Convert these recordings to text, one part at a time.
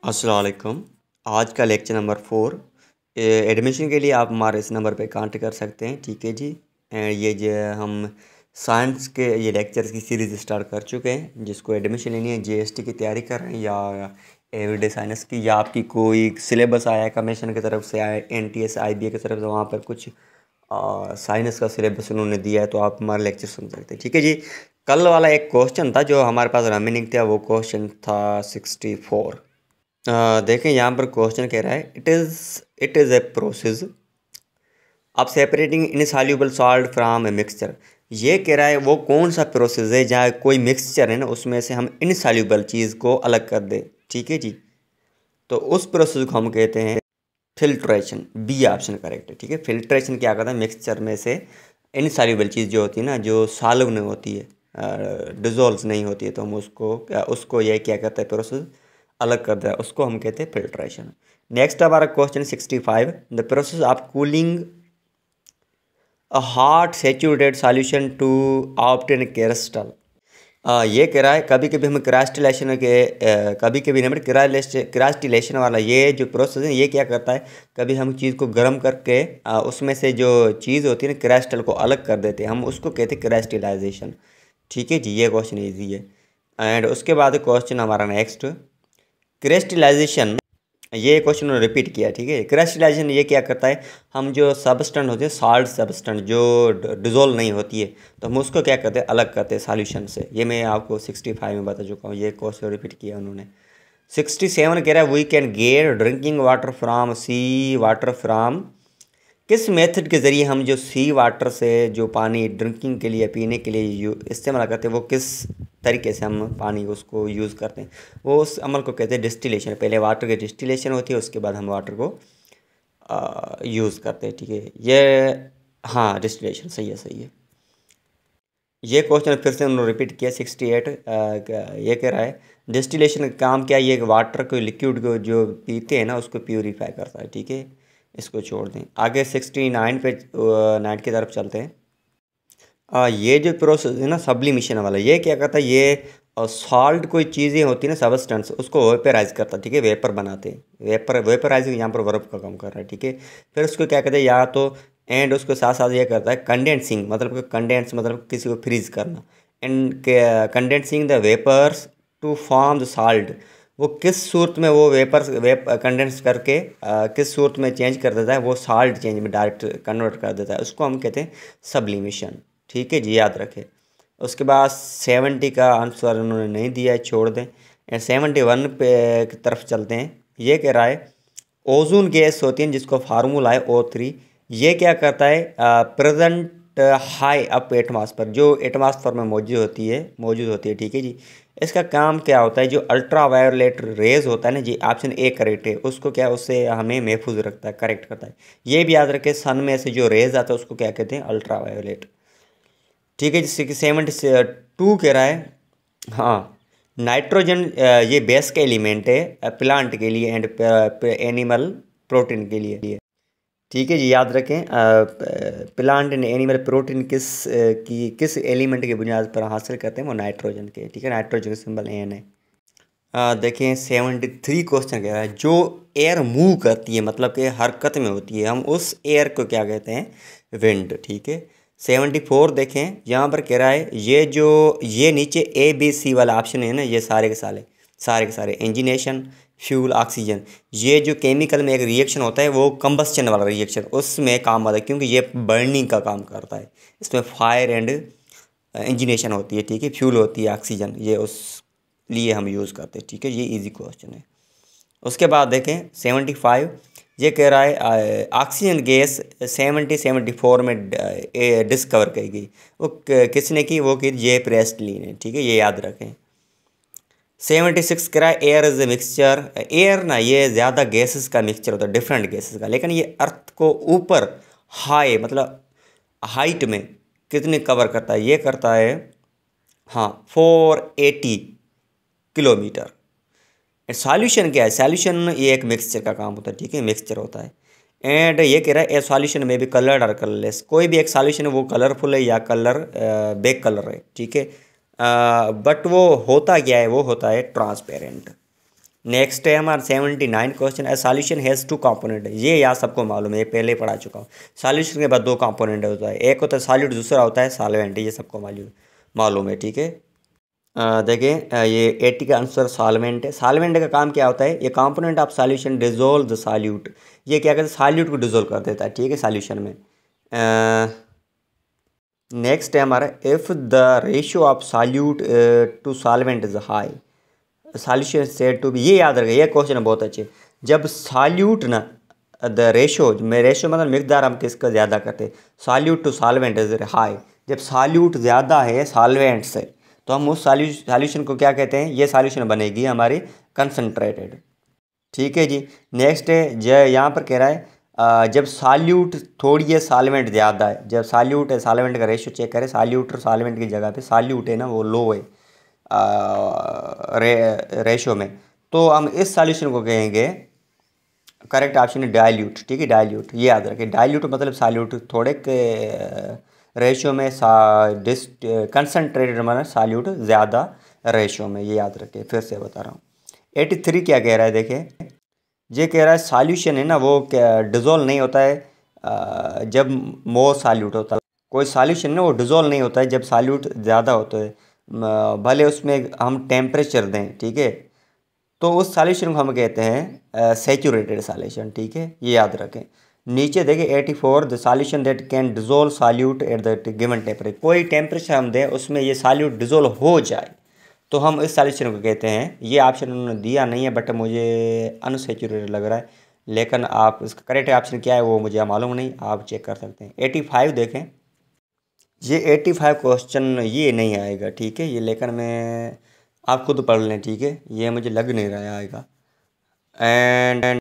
अस्सलाम वालेकुम। आज का लेक्चर नंबर 4। एडमिशन के लिए आप हमारे इस नंबर पे कांटेक्ट कर सकते हैं, ठीक है जी। एंड ये जो हम साइंस के ये लेक्चर्स की सीरीज़ स्टार्ट कर चुके हैं, जिसको एडमिशन लेनी है, जीएसटी की तैयारी कर रहे हैं या एवरीडे साइंस की, या आपकी कोई सिलेबस आया है कमीशन की तरफ से, आया एनटीएस आईबीए की तरफ से, वहाँ पर कुछ साइंस का सिलेबस उन्होंने दिया है, तो आप हमारा लेक्चर सुन सकते हैं, ठीक है जी। कल वाला एक क्वेश्चन था जो हमारे पास रिमेनिंग था, वो क्वेश्चन था 64। देखें यहाँ पर क्वेश्चन कह रहा है it is a process of separating insoluble salt from a mixture. ये कह रहा है वो कौन सा प्रोसेस है जहाँ कोई मिक्सचर है ना, उसमें से हम इनसॉल्युबल चीज़ को अलग कर दें, ठीक है जी। तो उस प्रोसेस को हम कहते हैं फिल्ट्रेशन। बी ऑप्शन करेक्ट है, ठीक है। फिल्ट्रेशन क्या करता है, मिक्सचर में से इनसॉल्युबल चीज़ जो होती है ना, जो सॉल्व नहीं होती है, डिजोल्व नहीं होती है, तो हम उसको ये क्या करते हैं, प्रोसेस अलग कर दिया, उसको हम कहते हैं फिल्ट्रेशन। नेक्स्ट हमारा question 65। The process of cooling a hot saturated solution to obtain crystal. ये कह रहा है कभी कभी हम क्रास्टिलेशन के कभी कभी नहीं, क्रास्टिलेशन वाला ये जो प्रोसेस है, ये क्या करता है, कभी हम चीज़ को गर्म करके उसमें से जो चीज़ होती है ना, क्रिस्टल को अलग कर देते हैं, हम उसको कहते हैं क्रास्टिलाइजेशन, ठीक है जी। ये क्वेश्चन ईजी है। एंड उसके बाद क्वेश्चन हमारा नेक्स्ट क्रिस्टलाइजेशन। ये क्वेश्चन रिपीट किया, ठीक है। क्रिस्टलाइजेशन ये क्या करता है, हम जो सबस्टेंस होते हैं, सॉल्ट सबस्टेंस जो डिजोल्व नहीं होती है, तो हम उसको क्या करते हैं, अलग करते हैं सॉल्यूशन से। ये मैं आपको 65 में बता चुका हूँ, ये क्वेश्चन रिपीट किया उन्होंने। 67 कह रहा है we can get drinking water from sea water from. किस मेथड के ज़रिए हम जो सी वाटर से जो पानी ड्रिंकिंग के लिए पीने के लिए इस्तेमाल करते हैं, वो किस तरीके से हम पानी उसको यूज़ करते हैं, वो उस अमल को कहते हैं डिस्टिलेशन। पहले वाटर की डिस्टिलेशन होती है, उसके बाद हम वाटर को यूज़ करते हैं, ठीक है। ये हाँ, डिस्टिलेशन सही है, सही है। ये क्वेश्चन फिर से उन्होंने रिपीट किया 68। ये कह रहा है डिस्टिलेशन का काम क्या है, ये वाटर को लिक्विड को जो पीते हैं ना, उसको प्यूरीफाई करता है, ठीक है। इसको छोड़ दें, आगे 69 पे 9 की तरफ चलते हैं। ये जो प्रोसेस है ना, सब्लिमेशन वाला, ये क्या करता है, ये सॉल्ट कोई चीज़ें होती है ना, सबस्टेंस, उसको वेपराइज करता है, ठीक है। वेपर बनाते हैं, वेपराइजिंग यहाँ पर वर्ब का काम कर रहा है, ठीक है। फिर उसको क्या कहते हैं, या तो एंड उसके साथ साथ ये करता है कंडेंसिंग, मतलब कंडेंस मतलब किसी को फ्रीज करना, and condensing the vapours to form the salt. वो किस सूरत में वो कंडेंस करके किस सूरत में चेंज कर देता है, वो सॉल्ट चेंज में डायरेक्ट कन्वर्ट कर देता है, उसको हम कहते हैं सब्लिमेशन, ठीक है जी, याद रखें। उसके बाद 70 का आंसर उन्होंने नहीं दिया है, छोड़ दें। 71 पे की तरफ चलते हैं। ये कह रहा है ओजोन गैस होती है जिसको फार्मूला है O3। ये क्या करता है, प्रेजेंट हाई अप एटमॉस्फेयर, जो एटमॉस्फेयर में मौजूद होती है, ठीक है जी। इसका काम क्या होता है, जो अल्ट्रा वायोलेट रेज होता है ना जी, ऑप्शन ए करेक्ट है, उसको क्या, उससे हमें महफूज रखता है, करेक्ट करता है। ये भी याद रखें, सन में से जो रेज आता है उसको क्या कहते हैं, अल्ट्रा वायोलेट, ठीक है। जिससे कि 72 कह रहा है, हाँ, नाइट्रोजन ये बेस का एलिमेंट है प्लांट के लिए एंड एनिमल प्रोटीन के लिए, ठीक है जी। याद रखें प्लांट एंड एनिमल प्रोटीन किस एलिमेंट की बुनियाद पर हासिल करते हैं, वो नाइट्रोजन के, ठीक है। नाइट्रोजन का सिंबल एन है। देखें 73 क्वेश्चन कह रहा है जो एयर मूव करती है, मतलब कि हरकत में होती है, हम उस एयर को क्या कहते हैं, विंड, ठीक है। 74 देखें, यहाँ पर कह रहा है ये नीचे ABC वाला ऑप्शन है ना, ये सारे के सारे इंजीनेशन, फ्यूल, ऑक्सीजन, ये जो केमिकल में एक रिएक्शन होता है, वो कंबस्चन वाला रिएक्शन, उसमें काम आता है, क्योंकि ये बर्निंग का काम करता है। इसमें फायर एंड इंजीनेशन होती है, ठीक है। फ्यूल होती है ऑक्सीजन, ये उस लिए हम यूज़ करते हैं, ठीक है। ये इजी क्वेश्चन है। उसके बाद देखें 75। ये कह रहा है ऑक्सीजन गैस 74 में डिस्कवर की गई, वो किसने की, वो की जे प्रेस्टली ने, ठीक है। ये याद रखें। 76 कह रहा है air is a mixture. Air ना, ये ज़्यादा गैसेस का मिक्सचर होता है, डिफरेंट गैसेस का, लेकिन ये अर्थ को ऊपर हाई मतलब हाइट में कितने कवर करता है, ये करता है, हाँ, 480 किलोमीटर। सॉल्यूशन क्या है, सॉल्यूशन ये एक मिक्सचर का काम होता है, ठीक है, मिक्सचर होता है। एंड ये कह रहा है ए सॉल्यूशन में भी कलर्ड और कलरलेस, कोई भी एक सॉल्यूशन है वो कलरफुल है या बेक कलर है, ठीक है। बट वो होता क्या है, वो होता है ट्रांसपेरेंट, नेक्स्ट है हमारा 79 क्वेश्चन है, सॉल्यूशन हैज़ टू कंपोनेंट। ये यार सबको मालूम है, ये पहले ही पढ़ा चुका हूँ। सॉल्यूशन के बाद दो कंपोनेंट होता है, एक होता है सॉल्यूट, दूसरा होता है सॉल्वेंट। ये सबको मालूम है, ठीक है। देखिए ये 80 का आंसर सॉल्वेंट है। सॉल्वेंट का काम क्या होता है, ये component of solution dissolve the solute. ये क्या करता है, सॉल्यूट को डिजोल्व कर देता है, ठीक है, सॉल्यूशन में। नेक्स्ट है हमारा, if the ratio of solute to solvent is high, solution said to be. ये याद रखें, ये क्वेश्चन है बहुत अच्छे। जब सॉल्यूट ना, द रेशियो में, रेशियो मतलब मिकदार हम किसका ज़्यादा करते हैं, solute to solvent is high. जब सॉल्यूट ज़्यादा है सॉल्वेंट से, तो हम उस सॉल्यूशन को क्या कहते हैं, ये सॉल्यूशन बनेगी हमारी कंसनट्रेटेड, ठीक है जी। नेक्स्ट है यहाँ पर कह रहा है जब सॉल्यूट थोड़ी है सॉल्वेंट ज़्यादा है, जब सॉल्यूट है सॉल्वेंट का रेशियो चेक करें, सॉल्यूट और सॉल्वेंट की जगह पे सॉल्यूट है ना वो लो है रेशियो में, तो हम इस सॉल्यूशन को कहेंगे, करेक्ट ऑप्शन है डाइल्यूट, ठीक है, डाइल्यूट। ये याद रखें, डाइल्यूट मतलब सॉल्यूट थोड़े के रेशियो में, कंसनट्रेटेड मतलब सॉल्यूट ज़्यादा रेशियो में, ये याद रखें। फिर से बता रहा हूँ। 83 क्या कह रहा है, देखें, ये कह रहा है सॉल्यूशन है ना वो क्या डिज़ोल्व नहीं होता है जब मोर सॉल्यूट होता है। कोई सॉल्यूशन ना वो डिज़ोल्व नहीं होता है जब सॉल्यूट ज़्यादा होता है, भले उसमें हम टेम्परेचर दें, ठीक है, तो उस सॉल्यूशन को हम कहते हैं सैचुरेटेड सॉल्यूशन, ठीक है, ये याद रखें। नीचे देखिए 84, the solution that can dissolve solute at the given temperature. कोई टेम्परेचर हम दें उसमें ये सॉल्यूट डिज़ोल्व हो जाए तो हम इस सॉल्यूशन को कहते हैं। ये ऑप्शन उन्होंने दिया नहीं है बट मुझे अनसैचुरेटेड लग रहा है, लेकिन आप इसका करेक्ट ऑप्शन क्या है वो मुझे मालूम नहीं, आप चेक कर सकते हैं। 85 देखें, ये 85 क्वेश्चन ये नहीं आएगा, ठीक है, ये लेकिन मैं आप खुद पढ़ लें, ठीक है, ये मुझे लग नहीं रहा आएगा। एंड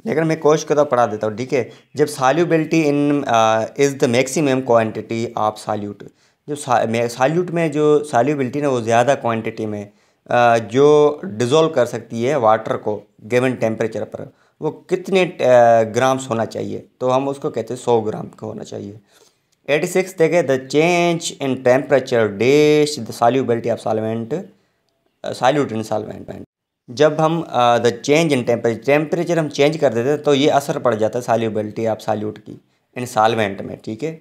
लेकिन मैं कोशिश करता पढ़ा देता हूँ, ठीक है। जब solubility in is the maximum quantity of solute, जो सॉल्यूट में जो सॉल्युबिलिटी ना वो ज़्यादा क्वांटिटी में जो डिज़ोल्व कर सकती है वाटर को गिवन टेम्परेचर पर, वो कितने ग्राम्स होना चाहिए, तो हम उसको कहते हैं 100 ग्राम का होना चाहिए। 86 देखें, the change in temperature dash the solubility of solvent, solute in solvent. जब हम द चेंज इन टेम्परेचर हम चेंज कर देते हैं तो ये असर पड़ जाता है सॉल्युबिलिटी ऑफ सॉल्यूट की इन सॉल्वेंट में, ठीक है।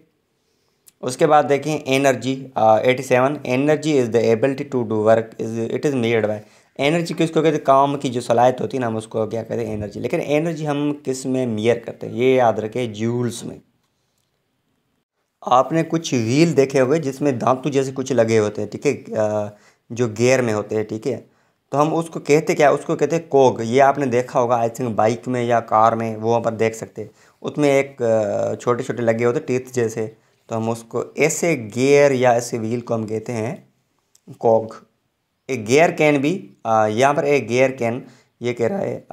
उसके बाद देखें energy, 87, energy is the ability to do work is it is made by. Energy किसको कहते हैं, काम की जो सलाहियत होती है ना हम उसको क्या कहते हैं, एनर्जी। लेकिन एनर्जी हम किस में मेयर करते हैं, ये याद रखें, जूल्स में। आपने कुछ व्हील देखे हुए जिसमें दांतू जैसे कुछ लगे होते हैं, ठीक है, जो गियर में होते हैं, ठीक है, तो हम उसको कहते क्या, उसको कहते हैं कोग। ये आपने देखा होगा आई थिंक बाइक में या कार में, वो वहाँ पर देख सकते हैं, उसमें एक छोटे छोटे लगे होते टीथ जैसे, तो हम उसको ऐसे गियर या ऐसे व्हील को हम कहते हैं कोग। एक गियर कैन भी यहाँ पर एक गियर कैन, ये कह रहा है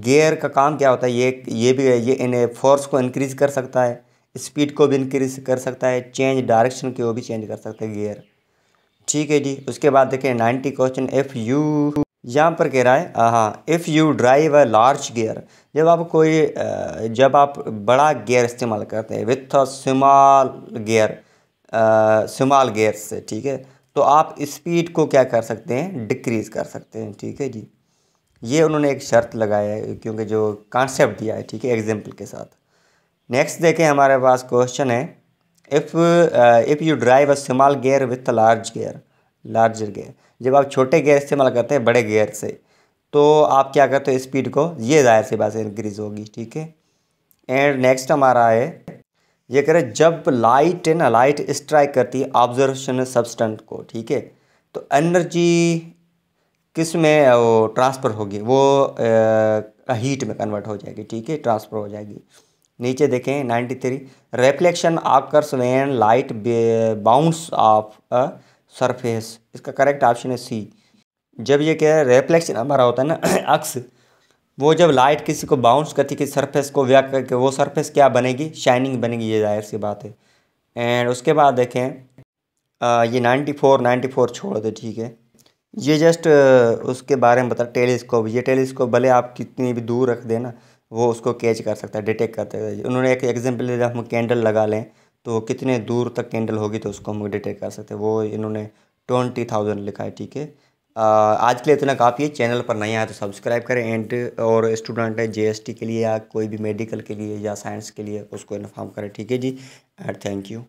गियर का काम क्या होता है, ये भी ये इन फोर्स को इंक्रीज कर सकता है, स्पीड को भी इंक्रीज कर सकता है, चेंज डायरेक्शन को भी चेंज कर सकता है गियर, ठीक है जी। उसके बाद देखिए 90 क्वेश्चन, इफ़ यू, यहाँ पर कह रहा है हाँ, if you drive a large gear, जब आप कोई जब आप बड़ा गियर इस्तेमाल करते हैं with a small gear, small gear से, ठीक है, तो आप स्पीड को क्या कर सकते हैं, डिक्रीज़ कर सकते हैं, ठीक है जी। ये उन्होंने एक शर्त लगाया है क्योंकि जो कॉन्सेप्ट दिया है, ठीक है, एग्जाम्पल के साथ। नेक्स्ट देखें हमारे पास क्वेश्चन है, if you drive a small gear with large gear, larger gear, जब आप छोटे गियर इस्तेमाल करते हैं बड़े गियर से, तो आप क्या करते हो, स्पीड को ये जाहिर सी बात है इंक्रीज होगी, ठीक है। एंड नेक्स्ट हमारा है, ये कह रहे जब लाइट है ना, लाइट स्ट्राइक करती है ऑब्जर्वेशन सब्सटेंस को, ठीक है, तो एनर्जी किस में वो ट्रांसफ़र होगी, वो हीट में कन्वर्ट हो जाएगी, ठीक है, ट्रांसफ़र हो जाएगी। नीचे देखें 93, reflection occurs when light bounce of a surface, इसका करेक्ट ऑप्शन है सी। जब ये क्या है रिफ्लेक्शन हमारा होता है ना अक्स, वो जब लाइट किसी को बाउंस करती है सरफेस को व्या करके, वो सरफेस क्या बनेगी, शाइनिंग बनेगी, ये जाहिर सी बात है। एंड उसके बाद देखें ये 94 छोड़ दे, ठीक है, ये जस्ट उसके बारे में बता, टेलीस्कोप। ये टेलीस्कोप भले आप कितनी भी दूर रख देना वो उसको कैच कर सकता है, डिटेक्ट करता है। उन्होंने एक एग्जांपल दिया, हम कैंडल लगा लें तो कितने दूर तक कैंडल होगी तो उसको हम डिटेक्ट कर सकते हैं, वो इन्होंने 20,000 लिखा है, ठीक है। आज के लिए इतना काफ़ी है। चैनल पर नया है तो सब्सक्राइब करें। एंड और स्टूडेंट है जीएसटी के लिए या कोई भी मेडिकल के लिए या साइंस के लिए उसको इन्फॉर्म करें। ठीक है जी। And thank you.